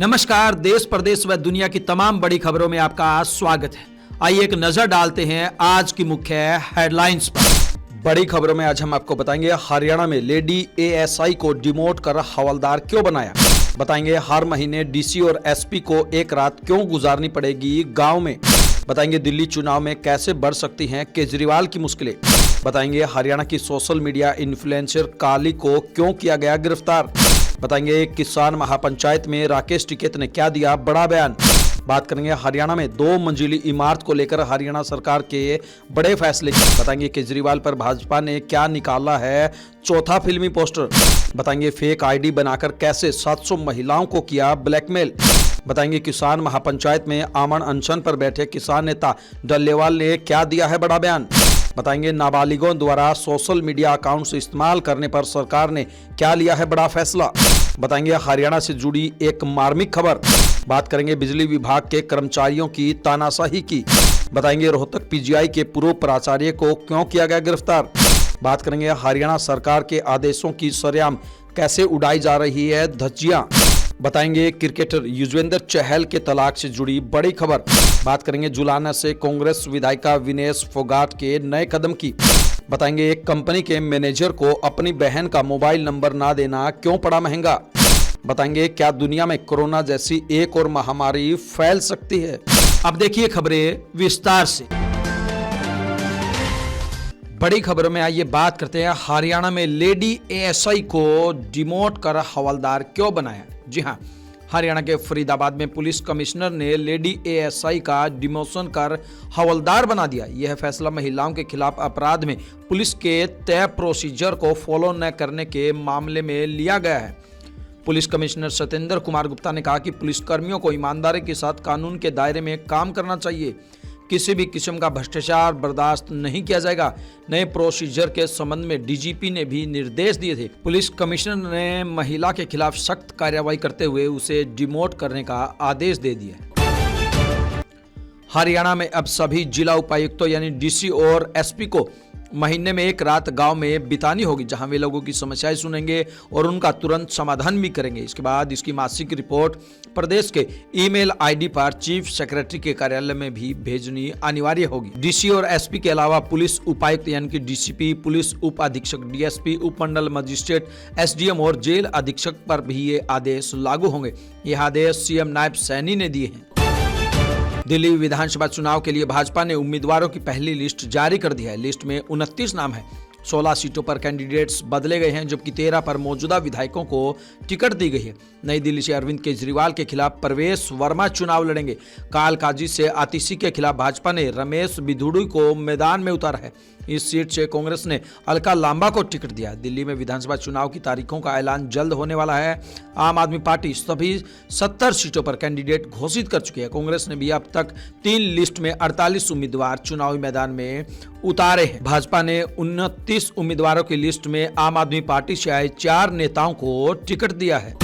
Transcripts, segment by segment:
नमस्कार। देश प्रदेश व दुनिया की तमाम बड़ी खबरों में आपका स्वागत है। आइए एक नजर डालते हैं आज की मुख्य हेडलाइंस पर। बड़ी खबरों में आज हम आपको बताएंगे हरियाणा में लेडी एएसआई को डिमोट कर हवलदार क्यों बनाया। बताएंगे हर महीने डीसी और एसपी को एक रात क्यों गुजारनी पड़ेगी गांव में। बताएंगे दिल्ली चुनाव में कैसे बढ़ सकती हैं केजरीवाल की मुश्किलें। बताएंगे हरियाणा की सोशल मीडिया इन्फ्लुएंसर काली को क्यों किया गया गिरफ्तार। बताएंगे किसान महापंचायत में राकेश टिकैत ने क्या दिया बड़ा बयान। बात करेंगे हरियाणा में 2 मंजिली इमारत को लेकर हरियाणा सरकार के बड़े फैसले की। बताएंगे केजरीवाल पर भाजपा ने क्या निकाला है चौथा फिल्मी पोस्टर। बताएंगे फेक आईडी बनाकर कैसे 700 महिलाओं को किया ब्लैकमेल। बताएंगे किसान महापंचायत में आमरण अनशन पर बैठे किसान नेता डल्लेवाल ने क्या दिया है बड़ा बयान। बताएंगे नाबालिगों द्वारा सोशल मीडिया अकाउंट्स इस्तेमाल करने पर सरकार ने क्या लिया है बड़ा फैसला। बताएंगे हरियाणा से जुड़ी एक मार्मिक खबर। बात करेंगे बिजली विभाग के कर्मचारियों की तानाशाही की। बताएंगे रोहतक पीजीआई के पूर्व प्राचार्य को क्यों किया गया गिरफ्तार। बात करेंगे हरियाणा सरकार के आदेशों की सरेआम कैसे उड़ाई जा रही है धज्जियां। बताएंगे क्रिकेटर युजवेंद्र चहल के तलाक से जुड़ी बड़ी खबर। बात करेंगे जुलाना से कांग्रेस विधायिका विनेश फोगाट के नए कदम की। बताएंगे एक कंपनी के मैनेजर को अपनी बहन का मोबाइल नंबर ना देना क्यों पड़ा महंगा। बताएंगे क्या दुनिया में कोरोना जैसी एक और महामारी फैल सकती है। अब देखिए खबरें विस्तार से। बड़ी खबरों में आइए बात करते हैं हरियाणा में लेडी एएसआई को डिमोट कर हवलदार क्यों बनाया। जी हां, हरियाणा के फरीदाबाद में पुलिस कमिश्नर ने लेडी एएसआई का डिमोशन कर हवलदार बना दिया। यह फैसला महिलाओं के खिलाफ अपराध में पुलिस के तय प्रोसीजर को फॉलो न करने के मामले में लिया गया है। पुलिस कमिश्नर सत्येंद्र कुमार गुप्ता ने कहा कि पुलिसकर्मियों को ईमानदारी के साथ कानून के दायरे में काम करना चाहिए। किसी भी किस्म का भ्रष्टाचार बर्दाश्त नहीं किया जाएगा। नए प्रोसीजर के संबंध में डीजीपी ने भी निर्देश दिए थे। पुलिस कमिश्नर ने महिला के खिलाफ सख्त कार्रवाई करते हुए उसे डिमोट करने का आदेश दे दिया। हरियाणा में अब सभी जिला उपायुक्तों यानी डीसी और एसपी को महीने में एक रात गांव में बितानी होगी, जहां वे लोगों की समस्याएं सुनेंगे और उनका तुरंत समाधान भी करेंगे। इसके बाद इसकी मासिक रिपोर्ट प्रदेश के ईमेल आईडी पर चीफ सेक्रेटरी के कार्यालय में भी भेजनी अनिवार्य होगी। डीसी और एसपी के अलावा पुलिस उपायुक्त यानी कि डीसीपी, पुलिस उप अधीक्षक डीएसपी, उपमंडल मजिस्ट्रेट, एसडीएम और जेल अधीक्षक पर भी ये आदेश लागू होंगे। यह आदेश सीएम नायब सैनी ने दिए हैं। दिल्ली विधानसभा चुनाव के लिए भाजपा ने उम्मीदवारों की पहली लिस्ट जारी कर दी है। लिस्ट में 29 नाम है। 16 सीटों पर कैंडिडेट्स बदले गए हैं, जबकि 13 पर मौजूदा विधायकों को टिकट दी गई है। नई दिल्ली से अरविंद केजरीवाल के खिलाफ प्रवेश वर्मा चुनाव लड़ेंगे। कालकाजी से आतिशी के खिलाफ भाजपा ने रमेश बिधुड़ी को मैदान में उतारा है। इस सीट से कांग्रेस ने अलका लांबा को टिकट दिया। दिल्ली में विधानसभा चुनाव की तारीखों का ऐलान जल्द होने वाला है। आम आदमी पार्टी सभी 70 सीटों पर कैंडिडेट घोषित कर चुकी है। कांग्रेस ने भी अब तक 3 लिस्ट में 48 उम्मीदवार चुनावी मैदान में उतारे हैं। भाजपा ने 29 उम्मीदवारों की लिस्ट में आम आदमी पार्टी से आए 4 नेताओं को टिकट दिया है।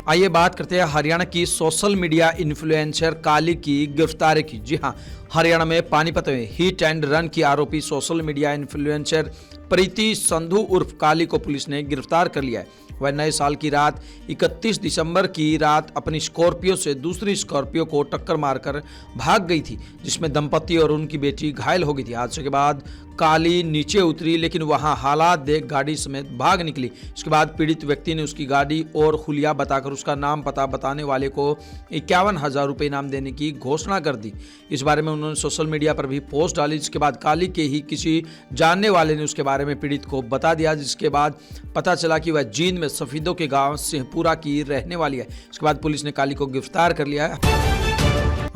आइए बात करते हैं हरियाणा की सोशल मीडिया इन्फ्लुएंसर काली की गिरफ्तारी की। जी हां, हरियाणा में पानीपत में हिट एंड रन की आरोपी सोशल मीडिया इन्फ्लुएंसर प्रीति संधू उर्फ काली को पुलिस ने गिरफ्तार कर लिया है। वह नए साल की रात 31 दिसंबर की रात अपनी स्कॉर्पियो से दूसरी स्कॉर्पियो को टक्कर मारकर भाग गई थी, जिसमें दंपति और उनकी बेटी घायल हो गई थी। हादसे के बाद काली नीचे उतरी, लेकिन वहां हालात देख गाड़ी समेत भाग निकली। इसके बाद पीड़ित व्यक्ति ने उसकी गाड़ी और हुलिया बताकर उसका नाम पता बताने वाले को 51,000 रुपये इनाम देने की घोषणा कर दी। इस बारे में उन्होंने सोशल मीडिया पर भी पोस्ट डाली। जिसके बाद काली के ही किसी जानने वाले ने उसके बारे में पीड़ित को बता दिया, जिसके बाद पता चला कि वह जींद में सफीदों के गांव सिंहपुरा की रहने वाली है। इसके बाद पुलिस ने काली को गिरफ्तार कर लिया है।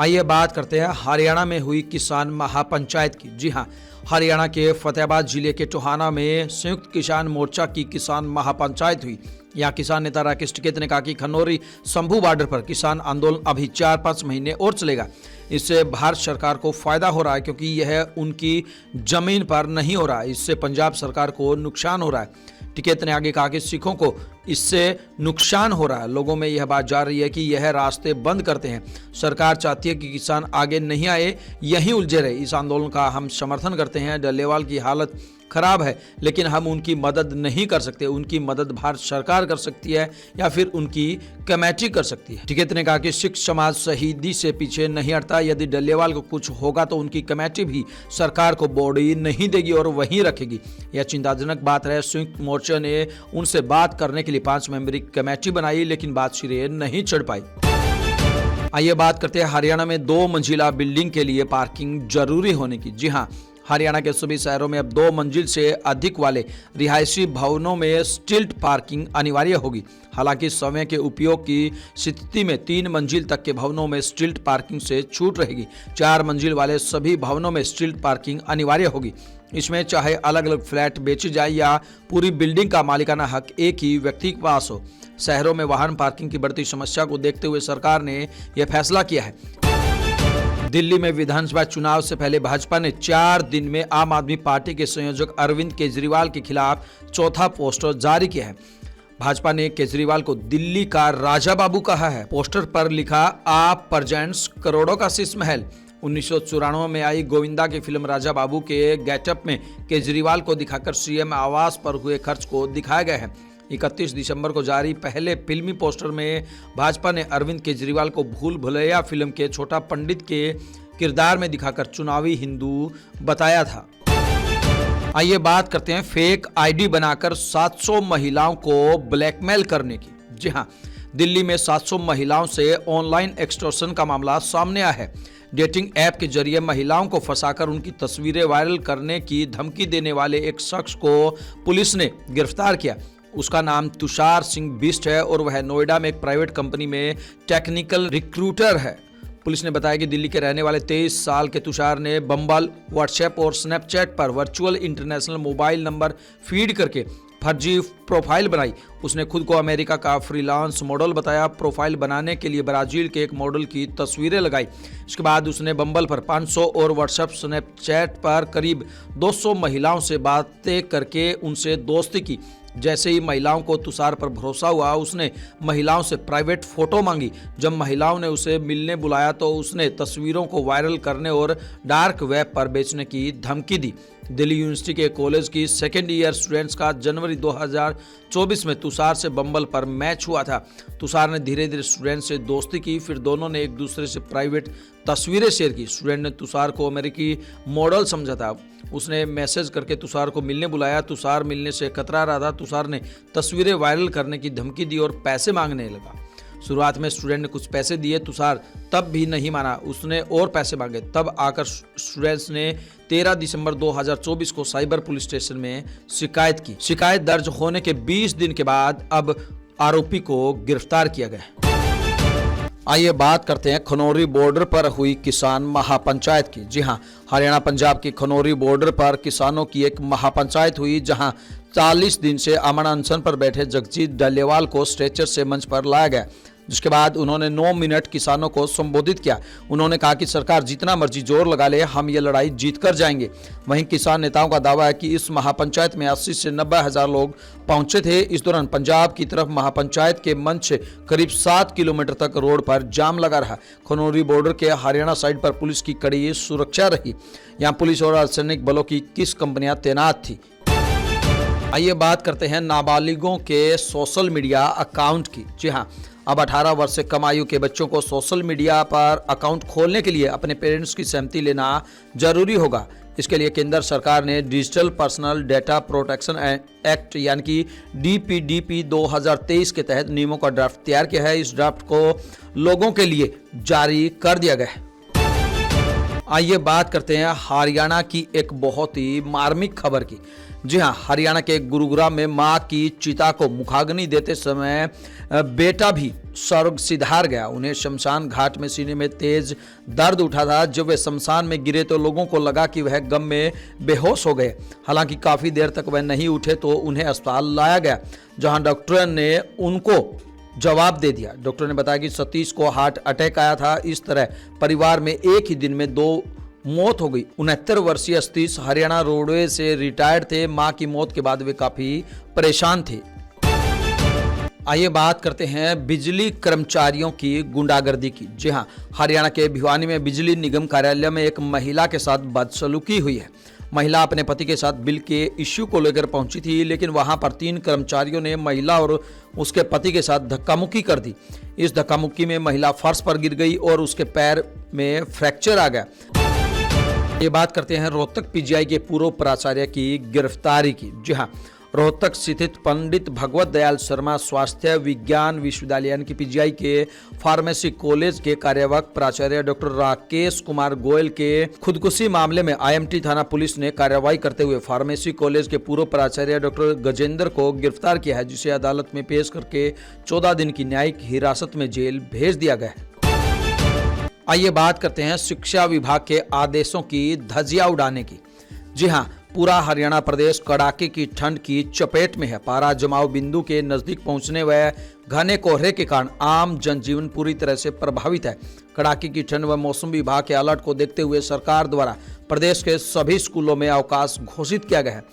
आइए बात करते हैं हरियाणा में हुई किसान महापंचायत की। जी हां, हरियाणा के फतेहाबाद जिले के टोहाना में संयुक्त किसान मोर्चा की किसान महापंचायत हुई। यहाँ किसान नेता राकेश टिकैत ने कहा कि खनौरी शंभू बॉर्डर पर किसान आंदोलन अभी 4-5 महीने और चलेगा। इससे भारत सरकार को फायदा हो रहा है, क्योंकि यह उनकी जमीन पर नहीं हो रहा है। इससे पंजाब सरकार को नुकसान हो रहा है। टिकैत ने आगे कहा कि सिखों को इससे नुकसान हो रहा है। लोगों में यह बात जा रही है कि यह रास्ते बंद करते हैं। सरकार चाहती है कि किसान आगे नहीं आए, यहीं उलझे रहे। इस आंदोलन का हम समर्थन करते हैं। डल्लेवाल की हालत खराब है, लेकिन हम उनकी मदद नहीं कर सकते। उनकी मदद भारत सरकार कर सकती है या फिर उनकी कमेटी कर सकती है। टिकैत ने कहा कि सिख समाज शहीदी से पीछे नहीं हटता। यदि डल्लेवाल को कुछ होगा तो उनकी कमेटी भी सरकार को बॉडी नहीं देगी और वहीं रखेगी। यह चिंताजनक बात है। संयुक्त मोर्चा ने उनसे बात करने के लिए 5 मेंबरी कमेटी बनाई, लेकिन बात सिरे नहीं चढ़ पाई। आइए बात करते हैं हरियाणा में 2 मंजिला बिल्डिंग के लिए पार्किंग जरूरी होने की। जी हाँ, हरियाणा के सभी शहरों में अब 2 मंजिल से अधिक वाले रिहायशी भवनों में स्टिल्ट पार्किंग अनिवार्य होगी। हालांकि समय के उपयोग की स्थिति में 3 मंजिल तक के भवनों में स्टिल्ट पार्किंग से छूट रहेगी। 4 मंजिल वाले सभी भवनों में स्टिल्ट पार्किंग अनिवार्य होगी। इसमें चाहे अलग अलग फ्लैट बेचे जाए या पूरी बिल्डिंग का मालिकाना हक एक ही व्यक्ति के पास हो। शहरों में वाहन पार्किंग की बढ़ती समस्या को देखते हुए सरकार ने यह फैसला किया है। दिल्ली में विधानसभा चुनाव से पहले भाजपा ने 4 दिन में आम आदमी पार्टी के संयोजक अरविंद केजरीवाल के खिलाफ चौथा पोस्टर जारी किया है। भाजपा ने केजरीवाल को दिल्ली का राजा बाबू कहा है। पोस्टर पर लिखा, आप प्रेजेंट्स करोड़ों का शीश महल। 1994 में आई गोविंदा की फिल्म राजा बाबू के गेटअप में केजरीवाल को दिखाकर सीएम आवास पर हुए खर्च को दिखाया गया है। 31 दिसंबर को जारी पहले फिल्मी पोस्टर में भाजपा ने अरविंद केजरीवाल को भूल भुलैया फिल्म के छोटा पंडित के किरदार में दिखाकर चुनावी हिंदू बताया था। आइए बात करते हैं फेक आईडी बनाकर 700 महिलाओं को ब्लैकमेल करने की। जी हाँ, दिल्ली में 700 महिलाओं से ऑनलाइन एक्सटॉर्शन का मामला सामने आया है। डेटिंग ऐप के जरिए महिलाओं को फंसाकर उनकी तस्वीरें वायरल करने की धमकी देने वाले एक शख्स को पुलिस ने गिरफ्तार किया। उसका नाम तुषार सिंह बिष्ट है और वह नोएडा में एक प्राइवेट कंपनी में टेक्निकल रिक्रूटर है। पुलिस ने बताया कि दिल्ली के रहने वाले 23 साल के तुषार ने बम्बल, व्हाट्सएप और स्नैपचैट पर virtual international mobile number feed करके फर्जी प्रोफाइल बनाई। उसने खुद को अमेरिका का फ्रीलांस मॉडल बताया। प्रोफाइल बनाने के लिए ब्राजील के एक मॉडल की तस्वीरें लगाई। इसके बाद उसने बम्बल पर 500 और व्हाट्सएप स्नैपचैट पर करीब 200 महिलाओं से बातें करके उनसे दोस्ती की। जैसे ही महिलाओं को तुषार पर भरोसा हुआ, उसने महिलाओं से प्राइवेट फोटो मांगी। जब महिलाओं ने उसे मिलने बुलाया तो उसने तस्वीरों को वायरल करने और डार्क वेब पर बेचने की धमकी दी। दिल्ली यूनिवर्सिटी के कॉलेज की 2nd ईयर स्टूडेंट्स का जनवरी 2024 में तुषार से बम्बल पर मैच हुआ था। तुषार ने धीरे धीरे स्टूडेंट से दोस्ती की, फिर दोनों ने एक दूसरे से प्राइवेट तस्वीरें शेयर की। स्टूडेंट ने तुषार को अमेरिकी मॉडल समझा था। उसने मैसेज करके तुषार को मिलने बुलाया। तुषार मिलने से कतरा रहा था। तुषार ने तस्वीरें वायरल करने की धमकी दी और पैसे मांगने लगा। शुरुआत में स्टूडेंट ने कुछ पैसे दिए। तुषार तब भी नहीं माना, उसने और पैसे मांगे। तब आकर स्टूडेंट्स ने 13 दिसंबर 2024 को साइबर पुलिस स्टेशन में शिकायत की। शिकायत दर्ज होने के 20 दिन के बाद अब आरोपी को गिरफ्तार किया गया। आइए बात करते हैं खनौरी बॉर्डर पर हुई किसान महापंचायत की। जी हां, हरियाणा पंजाब की खनौरी बॉर्डर पर किसानों की एक महापंचायत हुई, जहां 40 दिन से अमन अनशन पर बैठे जगजीत डल्लेवाल को स्ट्रेचर से मंच पर लाया गया। जिसके बाद उन्होंने 9 मिनट किसानों को संबोधित किया। उन्होंने कहा कि सरकार जितना मर्जी जोर लगा ले, हम ये लड़ाई जीत कर जाएंगे। वहीं किसान नेताओं का दावा है कि इस महापंचायत में 80 से 90 हज़ार लोग पहुंचे थे। इस दौरान पंजाब की तरफ महापंचायत के मंच से करीब 7 किलोमीटर तक रोड पर जाम लगा रहा। खनौरी बॉर्डर के हरियाणा साइड पर पुलिस की कड़ी सुरक्षा रही। यहाँ पुलिस और अर्धसैनिक बलों की किस कंपनियां तैनात थी। आइए बात करते हैं नाबालिगों के सोशल मीडिया अकाउंट की। जी हाँ, अब 18 वर्ष से कम आयु के बच्चों को सोशल मीडिया पर अकाउंट खोलने के लिए अपने पेरेंट्स की सहमति लेना जरूरी होगा। इसके लिए केंद्र सरकार ने digital personal data protection act यानी कि DPDP 2023 के तहत नियमों का ड्राफ्ट तैयार किया है। इस ड्राफ्ट को लोगों के लिए जारी कर दिया गया है। आइए बात करते हैं हरियाणा की एक बहुत ही मार्मिक खबर की। जी हाँ, हरियाणा के गुरुग्राम में मां की चिता को मुखाग्नि देते समय बेटा भी स्वर्ग सिधार गया। उन्हें शमशान घाट में सीने में तेज दर्द उठा था। जब वे शमशान में गिरे तो लोगों को लगा कि वह गम में बेहोश हो गए। हालांकि काफ़ी देर तक वह नहीं उठे तो उन्हें अस्पताल लाया गया, जहां डॉक्टर ने उनको जवाब दे दिया। डॉक्टर ने बताया कि सतीश को हार्ट अटैक आया था। इस तरह परिवार में एक ही दिन में 2 मौत हो गई। 69 वर्षीय सतीश हरियाणा रोडवेज से रिटायर्ड थे। मां की मौत के बाद वे काफी परेशान थे। आइए बात करते हैं बिजली कर्मचारियों की गुंडागर्दी की। जी हां, हरियाणा के भिवानी में बिजली निगम कार्यालय में एक महिला के साथ बदसलूकी हुई है। महिला अपने पति के साथ बिल के इश्यू को लेकर पहुंची थी, लेकिन वहां पर 3 कर्मचारियों ने महिला और उसके पति के साथ धक्का-मुक्की कर दी। इस धक्का-मुक्की में महिला फर्श पर गिर गई और उसके पैर में फ्रैक्चर आ गया। ये बात करते हैं रोहतक पीजीआई के पूर्व प्राचार्य की गिरफ्तारी की। जी हाँ, रोहतक स्थित पंडित भगवत दयाल शर्मा स्वास्थ्य विज्ञान विश्वविद्यालय यानी कि पीजीआई के फार्मेसी कॉलेज के कार्यवाहक प्राचार्य डॉक्टर राकेश कुमार गोयल के खुदकुशी मामले में आईएमटी थाना पुलिस ने कार्रवाई करते हुए फार्मेसी कॉलेज के पूर्व प्राचार्य डॉक्टर गजेंद्र को गिरफ्तार किया है, जिसे अदालत में पेश करके 14 दिन की न्यायिक हिरासत में जेल भेज दिया गया है। आइए बात करते हैं शिक्षा विभाग के आदेशों की धज्जियां उड़ाने की। जी हाँ, पूरा हरियाणा प्रदेश कड़ाके की ठंड की चपेट में है। पारा जमाव बिंदु के नजदीक पहुंचने व घने कोहरे के कारण आम जनजीवन पूरी तरह से प्रभावित है। कड़ाके की ठंड व मौसम विभाग के अलर्ट को देखते हुए सरकार द्वारा प्रदेश के सभी स्कूलों में अवकाश घोषित किया गया है।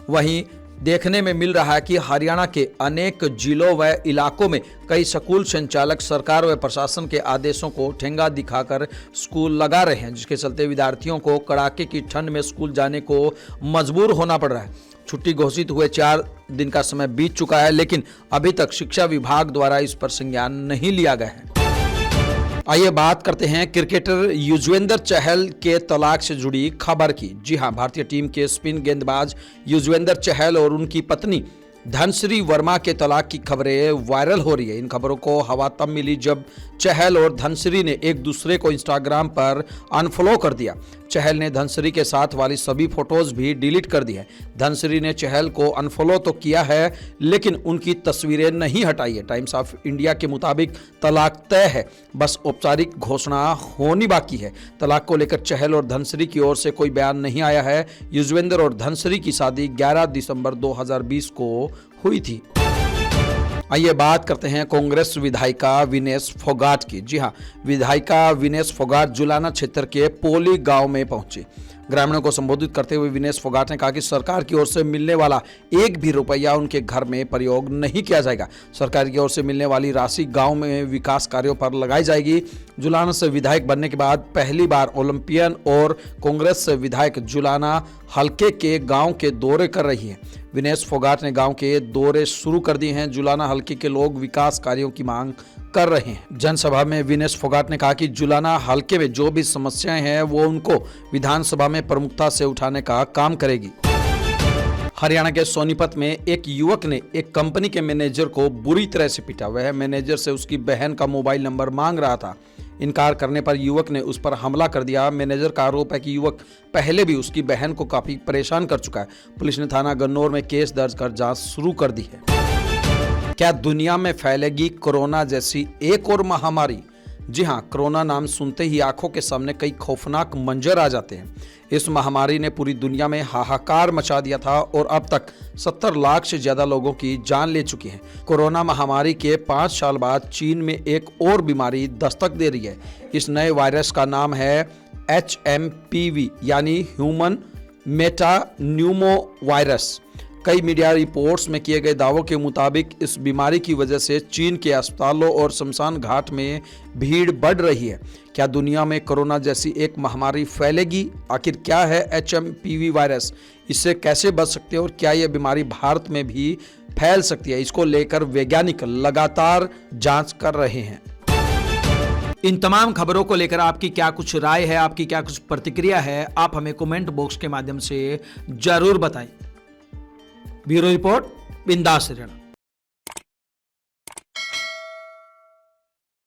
वहीं देखने में मिल रहा है कि हरियाणा के अनेक जिलों व इलाकों में कई स्कूल संचालक सरकार व प्रशासन के आदेशों को ठेंगा दिखाकर स्कूल लगा रहे हैं, जिसके चलते विद्यार्थियों को कड़ाके की ठंड में स्कूल जाने को मजबूर होना पड़ रहा है। छुट्टी घोषित हुए 4 दिन का समय बीत चुका है, लेकिन अभी तक शिक्षा विभाग द्वारा इस पर संज्ञान नहीं लिया गया है। आइए बात करते हैं क्रिकेटर युजवेंद्र चहल के तलाक से जुड़ी खबर की। जी हां, भारतीय टीम के स्पिन गेंदबाज युजवेंद्र चहल और उनकी पत्नी धनश्री वर्मा के तलाक की खबरें वायरल हो रही है। इन खबरों को हवा तब मिली जब चहल और धनश्री ने एक दूसरे को इंस्टाग्राम पर अनफॉलो कर दिया। चहल ने धनश्री के साथ वाली सभी फोटोज भी डिलीट कर दी है। धनश्री ने चहल को अनफॉलो तो किया है, लेकिन उनकी तस्वीरें नहीं हटाई है। टाइम्स ऑफ इंडिया के मुताबिक तलाक तय है, बस औपचारिक घोषणा होनी बाकी है। तलाक को लेकर चहल और धनश्री की ओर से कोई बयान नहीं आया है। युजवेंद्र और धनश्री की शादी 11 दिसंबर 2020 को हुई थी। आइए बात करते हैं कांग्रेस विधायिका विनेश फोगाट की। जी हां, विधायिका विनेश फोगाट जुलाना क्षेत्र के पोली गांव में पहुंची। ग्रामीणों को संबोधित करते हुए विनेश फोगाट ने कहा कि सरकार की ओर से मिलने वाला एक भी रुपया उनके घर में प्रयोग नहीं किया जाएगा। सरकार की ओर से मिलने वाली राशि गांव में विकास कार्यों पर लगाई जाएगी। जुलाना से विधायक बनने के बाद पहली बार ओलंपियन और कांग्रेस से विधायक जुलाना हलके के गांव के दौरे कर रही हैं। विनेश फोगाट ने गांव के दौरे शुरू कर दिए हैं। जुलाना हलके के लोग विकास कार्यों की मांग कर रहे हैं। जनसभा में विनेश फोगाट ने कहा कि जुलाना हलके में जो भी समस्याएं हैं वो उनको विधानसभा में प्रमुखता से उठाने का काम करेगी। हरियाणा के सोनीपत में एक युवक ने एक कंपनी के मैनेजर को बुरी तरह से पीटा। वह मैनेजर से उसकी बहन का मोबाइल नंबर मांग रहा था। इनकार करने पर युवक ने उस पर हमला कर दिया। मैनेजर का आरोप है कि युवक पहले भी उसकी बहन को काफी परेशान कर चुका है। पुलिस ने थाना गन्नौर में केस दर्ज कर जांच शुरू कर दी है। क्या दुनिया में फैलेगी कोरोना जैसी एक और महामारी? जी हां, कोरोना नाम सुनते ही आंखों के सामने कई खौफनाक मंजर आ जाते हैं। इस महामारी ने पूरी दुनिया में हाहाकार मचा दिया था और अब तक 70 लाख से ज्यादा लोगों की जान ले चुकी है। कोरोना महामारी के 5 साल बाद चीन में एक और बीमारी दस्तक दे रही है। इस नए वायरस का नाम है HMPV यानी ह्यूमन मेटान्यूमो वायरस। कई मीडिया रिपोर्ट्स में किए गए दावों के मुताबिक इस बीमारी की वजह से चीन के अस्पतालों और शमशान घाट में भीड़ बढ़ रही है। क्या दुनिया में कोरोना जैसी एक महामारी फैलेगी? आखिर क्या है HMPV वायरस? इससे कैसे बच सकते हैं और क्या यह बीमारी भारत में भी फैल सकती है? इसको लेकर वैज्ञानिक लगातार जांच कर रहे हैं। इन तमाम खबरों को लेकर आपकी क्या कुछ राय है, आपकी क्या कुछ प्रतिक्रिया है, आप हमें कमेंट बॉक्स के माध्यम से जरूर बताएं। ब्यूरो रिपोर्ट, बिंदास हरियाणा।